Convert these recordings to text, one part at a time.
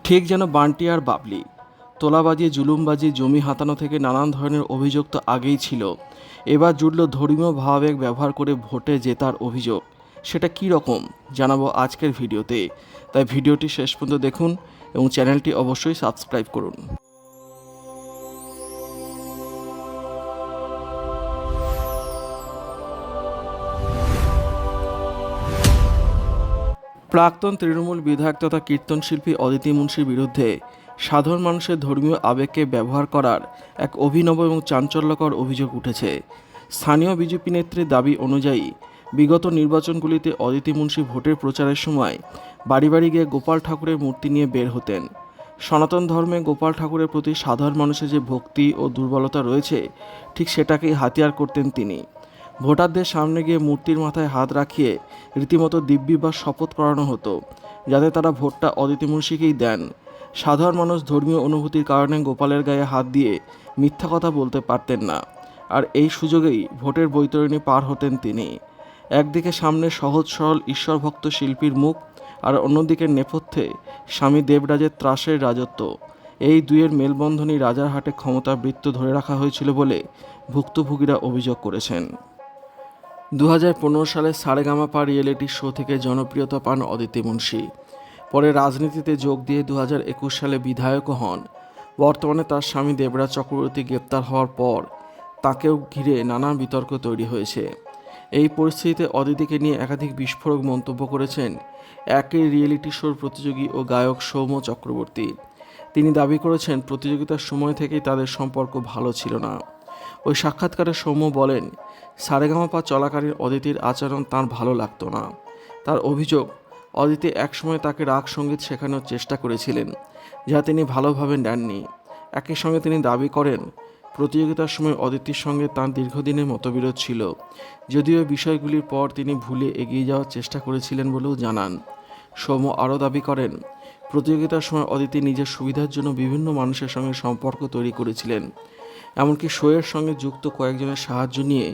ঠিক যেন বান্টি আর বাবলি। তোলাবাজি, জুলুমবাজি, জমি হাতানো থেকে নানান ধরনের অভিযোগ তো আগেই ছিল। এবার জুটল ধর্মীয় ভাবাবেগ ব্যবহার করে ভোটে জেতার অভিযোগ। সেটা কী রকম জানাবো আজকের ভিডিওতে। তাই ভিডিওটি শেষ পর্যন্ত দেখুন এবং চ্যানেলটি অবশ্যই সাবস্ক্রাইব করুন। প্রাক্তন তৃণমূল বিধায়ক তথা কীর্তনশিল্পী অদিতি মুন্সির বিরুদ্ধে সাধারণ মানুষের ধর্মীয় আবেগকে ব্যবহার করার এক অভিনব এবং চাঞ্চল্যকর অভিযোগ উঠেছে। স্থানীয় বিজেপি নেত্রীর দাবি অনুযায়ী বিগত নির্বাচনগুলিতে অদিতি মুন্সি ভোটের প্রচারের সময় বাড়ি বাড়ি গিয়ে গোপাল ঠাকুরের মূর্তি নিয়ে বের হতেন। সনাতন ধর্মে গোপাল ঠাকুরের প্রতি সাধারণ মানুষের যে ভক্তি ও দুর্বলতা রয়েছে, ঠিক সেটাকেই হাতিয়ার করতেন তিনি। ভোটারদের সামনে গিয়ে মূর্তির মাথায় হাত রাখিয়ে রীতিমতো দিব্যি বা শপথ করানো হতো, যাতে তারা ভোটটা অদিতি মুন্সিকেই দেন। সাধারণ মানুষ ধর্মীয় অনুভূতির কারণে গোপালের গায়ে হাত দিয়ে মিথ্যা কথা বলতে পারতেন না, আর এই সুযোগেই ভোটের বৈতরণী পার হতেন তিনি। একদিকে সামনে সহজ সরল ঈশ্বরভক্ত শিল্পীর মুখ, আর অন্যদিকে নেপথ্যে স্বামী দেবরাজের ত্রাসের রাজত্ব। এই দুয়ের মেলবন্ধনই রাজারহাটে ক্ষমতার বৃত্ত ধরে রাখা হয়েছিল বলে ভুক্তভোগীরা অভিযোগ করেছেন। 2015 সালে সারেগামাপা রিয়েলিটি শো থেকে জনপ্রিয়তা পান অদিতি মুন্সি। পরে রাজনীতিতে যোগ দিয়ে 2021 সালে বিধায়কও হন। বর্তমানে তার স্বামী দেবরাজ চক্রবর্তী গ্রেপ্তার হওয়ার পর তাকেও ঘিরে নানা বিতর্ক তৈরি হয়েছে। এই পরিস্থিতিতে অদিতিকে নিয়ে একাধিক বিস্ফোরক মন্তব্য করেছেন একই রিয়েলিটি শোর প্রতিযোগী ও গায়ক সৌম্য চক্রবর্তী। তিনি দাবি করেছেন, প্রতিযোগিতার সময় থেকেই তাদের সম্পর্ক ভালো ছিল না। ওই সাক্ষাৎকারে সৌম্য বলেন, সারেগামাপা চলাকালীন অদিতির আচরণ তাঁর ভালো লাগতো না। তার অভিযোগ, অদিতি একসময় তাকে রাগ সঙ্গীত শেখানোর চেষ্টা করেছিলেন, যা তিনি ভালোভাবে নেননি। একই সঙ্গে তিনি দাবি করেন, প্রতিযোগিতার সময় অদিতির সঙ্গে তাঁর দীর্ঘদিনের মতবিরোধ ছিল, যদিও বিষয়গুলির পর তিনি ভুলে এগিয়ে যাওয়ার চেষ্টা করেছিলেন বলেও জানান। সৌম্য আরও দাবি করেন, প্রতিযোগিতার সময় অদিতি নিজের সুবিধার জন্য বিভিন্ন মানুষের সঙ্গে সম্পর্ক তৈরি করেছিলেন, এমনকি শোয়ের সঙ্গে যুক্ত কয়েকজনের সাহায্য নিয়ে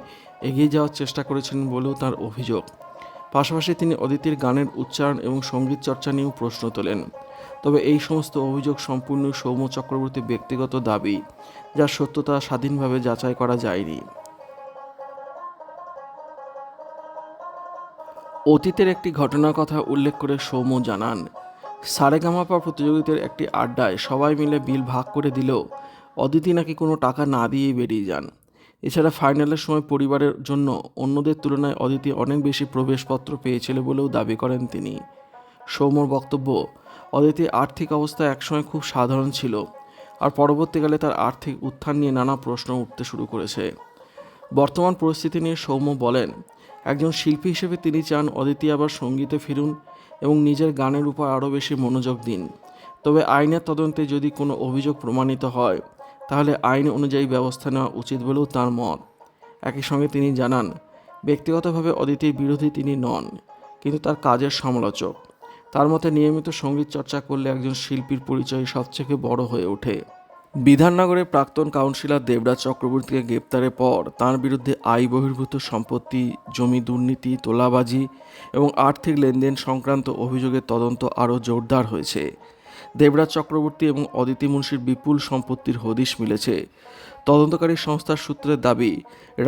এগিয়ে যাওয়ার চেষ্টা করেছিলেন বলেও তার অভিযোগ। পাশাপাশি তিনি অদিতির গানের উচ্চারণ এবং সঙ্গীত চর্চা নিয়েও প্রশ্ন তোলেন। তবে এই সমস্ত অভিযোগ সম্পূর্ণ সৌম্য চক্রবর্তীর ব্যক্তিগত দাবি, যার সত্যতা স্বাধীনভাবে যাচাই করা যায়নি। অতীতের একটি ঘটনার কথা উল্লেখ করে সৌম্য জানান, সারেগামাপা প্রতিযোগিতার একটি আড্ডায় সবাই মিলে বিল ভাগ করে দিলেও অদিতি নাকি কোনো টাকা না দিয়েই বেরিয়ে যান। এছাড়া ফাইনালের সময় পরিবারের জন্য অন্যদের তুলনায় অদিতি অনেক বেশি প্রবেশপত্র পেয়েছিল বলেও দাবি করেন তিনি। সৌম্যর বক্তব্য, অদিতির আর্থিক অবস্থা একসময় খুব সাধারণ ছিল, আর পরবর্তীকালে তার আর্থিক উত্থান নিয়ে নানা প্রশ্ন উঠতে শুরু করেছে। বর্তমান পরিস্থিতি নিয়ে সৌম্য বলেন, একজন শিল্পী হিসেবে তিনি চান অদিতি আবার সঙ্গীতে ফিরুন এবং নিজের গানের উপর আরও বেশি মনোযোগ দিন। তবে আইনের তদন্তে যদি কোনো অভিযোগ প্রমাণিত হয়, তাহলে আইন অনুযায়ী ব্যবস্থা নেওয়া উচিত বলেও তার মত। একই সঙ্গে তিনি জানান, ব্যক্তিগতভাবে অদিতির বিরোধী তিনি নন, কিন্তু তার কাজের সমালোচক। তার মতে নিয়মিত সঙ্গীত চর্চা করলে একজন শিল্পীর পরিচয় সবথেকে বড় হয়ে ওঠে। বিধাননগরের প্রাক্তন কাউন্সিলর দেবরাজ চক্রবর্তীকে গ্রেপ্তারের পর তাঁর বিরুদ্ধে আয় বহির্ভূত সম্পত্তি, জমি দুর্নীতি, তোলাবাজি এবং আর্থিক লেনদেন সংক্রান্ত অভিযোগের তদন্ত আরও জোরদার হয়েছে। দেবরাজ চক্রবর্তী এবং অদিতি মুন্সির বিপুল সম্পত্তির হদিশ মিলেছে। তদন্তকারী সংস্থার সূত্রের দাবি,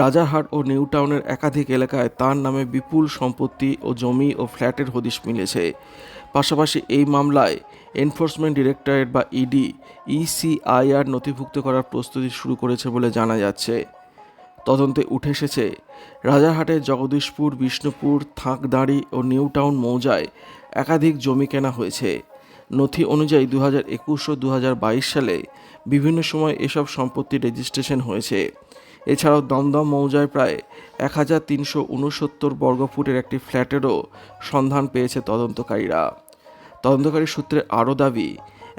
রাজারহাট ও নিউ টাউনের একাধিক এলাকায় তাঁর নামে বিপুল সম্পত্তি ও জমি ও ফ্ল্যাটের হদিশ মিলেছে। পাশাপাশি এই মামলায় এনফোর্সমেন্ট ডিরেক্টরেট বা ইডি ইসিআইআর নথিভুক্ত করার প্রস্তুতি শুরু করেছে বলে জানা যাচ্ছে। তদন্তে উঠে এসেছে, রাজারহাটের জগদীশপুর, বিষ্ণুপুর, থাকদাঁড়ি ও নিউ টাউন মৌজায় একাধিক জমি কেনা হয়েছে। নথি অনুযায়ী 2021 ও 2022 সালে বিভিন্ন সময় এসব সম্পত্তির রেজিস্ট্রেশন হয়েছে। এছাড়াও দমদম মৌজায় প্রায় 1369 বর্গফুটের একটি ফ্ল্যাটেরও সন্ধান পেয়েছে তদন্তকারীরা। তদন্তকারী সূত্রে আরও দাবি,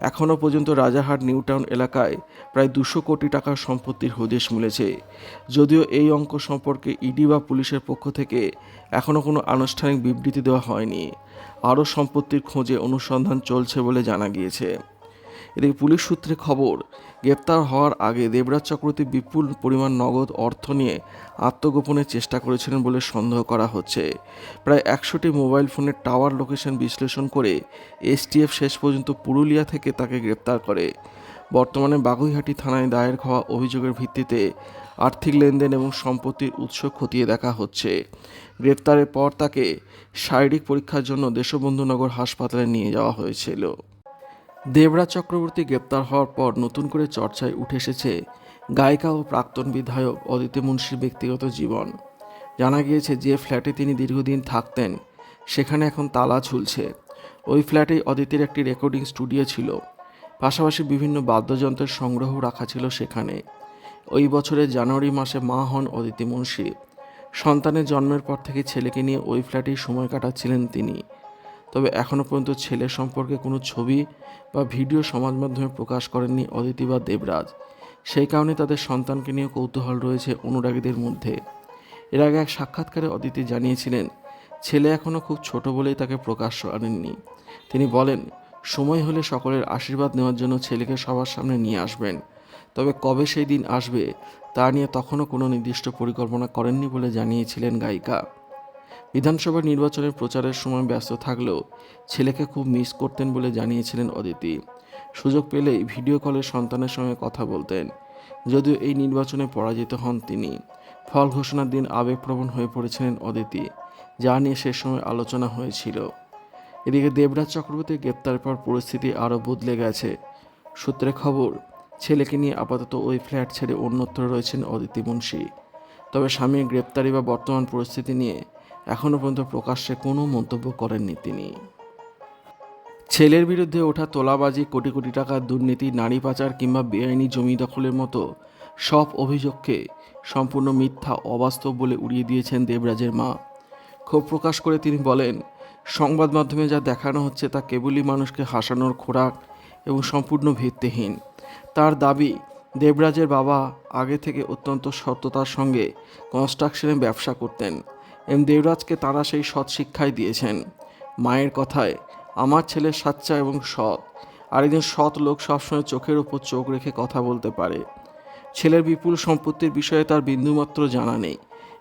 এখনও পর্যন্ত রাজারহাট নিউ টাউন এলাকায় প্রায় 200 কোটি টাকার সম্পত্তির হদিশ মিলেছে। যদিও এই অঙ্ক সম্পর্কে ইডি বা পুলিশের পক্ষ থেকে এখনও কোনো আনুষ্ঠানিক বিবৃতি দেওয়া হয়নি। আরও সম্পত্তির খোঁজে অনুসন্ধান চলছে বলে জানা গিয়েছে। এদিকে পুলিশ সূত্রে খবর, গ্রেপ্তার হওয়ার আগে দেবরাজ চক্রবর্তী বিপুল পরিমাণ নগদ অর্থ নিয়ে আত্মগোপনের চেষ্টা করেছিলেন বলে সন্দেহ করা হচ্ছে। প্রায় 100টি মোবাইল ফোনের টাওয়ার লোকেশন বিশ্লেষণ করে এসটিএফ শেষ পর্যন্ত পুরুলিয়া থেকে তাকে গ্রেপ্তার করে। বর্তমানে বাগুইহাটি থানায় দায়ের হওয়া অভিযোগের ভিত্তিতে আর্থিক লেনদেন এবং সম্পত্তির উৎস খতিয়ে দেখা হচ্ছে। গ্রেপ্তারের পর তাকে শারীরিক পরীক্ষার জন্য দেশবন্ধুনগর হাসপাতালে নিয়ে যাওয়া হয়েছিল। দেবরাজ চক্রবর্তী গ্রেপ্তার হওয়ার পর নতুন করে চর্চায় উঠে এসেছে গায়িকা ও প্রাক্তন বিধায়ক অদিতি মুন্সির ব্যক্তিগত জীবন। জানা গিয়েছে যে ফ্ল্যাটে তিনি দীর্ঘদিন থাকতেন সেখানে এখন তালা ঝুলছে। ওই ফ্ল্যাটেই অদিতির একটি রেকর্ডিং স্টুডিও ছিল, পাশাপাশি বিভিন্ন বাদ্যযন্ত্রের সংগ্রহ রাখা ছিল সেখানে। ওই বছরের জানুয়ারি মাসে মা হন অদিতি মুন্সি। সন্তানের জন্মের পর থেকে ছেলেকে নিয়ে ওই ফ্ল্যাটেই সময় কাটাচ্ছিলেন তিনি। তবে এখনও পর্যন্ত ছেলে সম্পর্কে কোনো ছবি বা ভিডিও সমাজ মাধ্যমে প্রকাশ করেননি অদিতি বা দেবরাজ। সেই কারণে তাদের সন্তানকে নিয়ে কৌতূহল রয়েছে অনুরাগীদের মধ্যে। এর আগে এক সাক্ষাৎকারে অদিতি জানিয়েছিলেন ছেলে এখনও খুব ছোট বলেই তাকে প্রকাশ্য আনেননি। তিনি বলেন, সময় হলে সকলের আশীর্বাদ নেওয়ার জন্য ছেলেকে সবার সামনে নিয়ে আসবেন, তবে কবে সেই দিন আসবে তা নিয়ে তখনও কোনো নির্দিষ্ট পরিকল্পনা করেননি বলে জানিয়েছিলেন গায়িকা। বিধানসভা নির্বাচনের প্রচারের সময় ব্যস্ত থাকলেও ছেলেকে খুব মিস করতেন বলে জানিয়েছিলেন অদিতি। সুযোগ পেলেই ভিডিও কলে সন্তানের সঙ্গে কথা বলতেন। যদিও এই নির্বাচনে পরাজিত হন তিনি। ফল ঘোষণার দিন আবেগপ্রবণ হয়ে পড়েছিলেন অদিতি, যা নিয়ে সে সময় আলোচনা হয়েছিল। এদিকে দেবরাজ চক্রবর্তীর গ্রেপ্তারের পর পরিস্থিতি আরও বদলে গেছে। সূত্রে খবর, ছেলেকে নিয়ে আপাতত ওই ফ্ল্যাট ছেড়ে অন্যত্র রয়েছেন অদিতি মুন্সি। তবে স্বামীর গ্রেপ্তারি বা বর্তমান পরিস্থিতি নিয়ে এখনও পর্যন্ত প্রকাশ্যে কোনো মন্তব্য করেননি তিনি। ছেলের বিরুদ্ধে ওঠা তোলাবাজি, কোটি কোটি টাকার দুর্নীতি, নারী পাচার কিংবা বেআইনি জমি দখলের মতো সব অভিযোগকে সম্পূর্ণ মিথ্যা, অবাস্তব বলে উড়িয়ে দিয়েছেন দেবরাজের মা। ক্ষোভ প্রকাশ করে তিনি বলেন, সংবাদ মাধ্যমে যা দেখানো হচ্ছে তা কেবলই মানুষকে হাসানোর খোরাক এবং সম্পূর্ণ ভিত্তিহীন। তার দাবি, দেবরাজের বাবা আগে থেকে অত্যন্ত সততার সঙ্গে কনস্ট্রাকশনে ব্যবসা করতেন এবং দেবরাজকে তারা সেই সৎ শিক্ষাই দিয়েছেন। মায়ের কথায়, আমার ছেলে সাচ্চা এবং সৎ, আর একজন সৎ লোক সবসময় চোখের ওপর চোখ রেখে কথা বলতে পারে। ছেলের বিপুল সম্পত্তির বিষয়ে তার বিন্দুমাত্র জানা নেই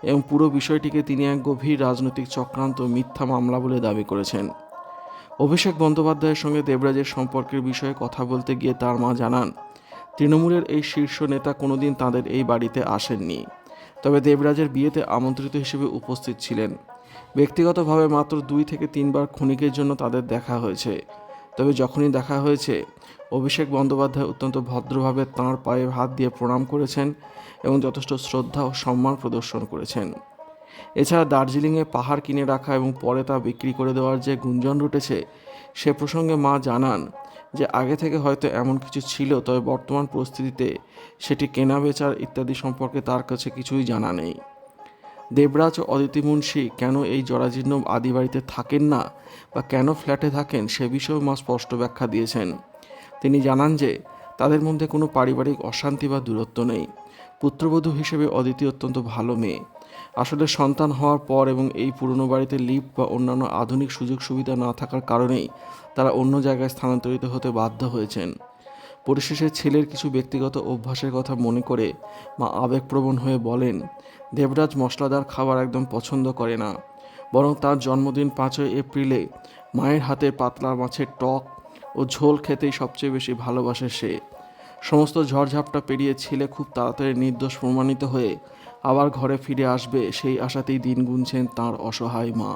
এবং পুরো বিষয়টিকে তিনি এক গভীর রাজনৈতিক চক্রান্ত, মিথ্যা মামলা বলে দাবি করেছেন। অভিষেক বন্দ্যোপাধ্যায়ের সঙ্গে দেবরাজের সম্পর্কের বিষয়ে কথা বলতে গিয়ে তার মা জানান, তৃণমূলের এই শীর্ষ নেতা কোনোদিন তাদের এই বাড়িতে আসেননি, তবে দেবরাজের বিয়েতে আমন্ত্রিত হিসেবে উপস্থিত ছিলেন। ব্যক্তিগতভাবে মাত্র 2 থেকে 3 বার ক্ষণিকের জন্য তাদের দেখা হয়েছে। তবে যখনই দেখা হয়েছে, অভিষেক বন্দ্যোপাধ্যায় অত্যন্ত ভদ্রভাবে তাঁর পায়ে হাত দিয়ে প্রণাম করেছেন এবং যথেষ্ট শ্রদ্ধা ও সম্মান প্রদর্শন করেছেন। এছাড়া দার্জিলিংয়ে পাহাড় কিনে রাখা এবং পরে তা বিক্রি করে দেওয়ার যে গুঞ্জন রটেছে, সে প্রসঙ্গে মা জানান যে আগে থেকে হয়তো এমন কিছু ছিল, তবে বর্তমান পরিস্থিতিতে সেটি কেনা বেচার ইত্যাদি সম্পর্কে তার কাছে কিছুই জানা নেই। দেবরাজ ও অদিতি মুন্সি কেন এই জরাজীর্ণ আদি বাড়িতে থাকেন না বা কেন ফ্ল্যাটে থাকেন সে বিষয়েও মা স্পষ্ট ব্যাখ্যা দিয়েছেন। তিনি জানান যে তাদের মধ্যে কোনো পারিবারিক অশান্তি বা দূরত্ব নেই। পুত্রবধূ হিসেবে অদিতি অত্যন্ত ভালো মেয়ে। আসলে সন্তান হওয়ার পর এবং এই পুরনো বাড়িতে লিফট বা অন্যান্য আধুনিক সুযোগ সুবিধা না থাকার কারণেই তারা অন্য জায়গায় স্থানান্তরিত হতে বাধ্য হয়েছেন। পরিশেষে ছেলের কিছু ব্যক্তিগত অভ্যাসের কথা মনে করে মা আবেগপ্রবণ হয়ে বলেন, দেবরাজ মশলাদার খাবার একদম পছন্দ করে না, বরং তার জন্মদিন 5ই এপ্রিলে মায়ের হাতে পাতলা মাছের টক ও ঝোল খেতেই সবচেয়ে বেশি ভালোবাসে সে। সমস্ত ঝড়ঝাপটা পেরিয়ে ছেলে খুব তাড়াতাড়ি নির্দোষ প্রমাণিত হয়ে আবার ঘরে ফিরে আসবে সেই আশাতেই দিন গুনছেন তাঁর অসহায় মা।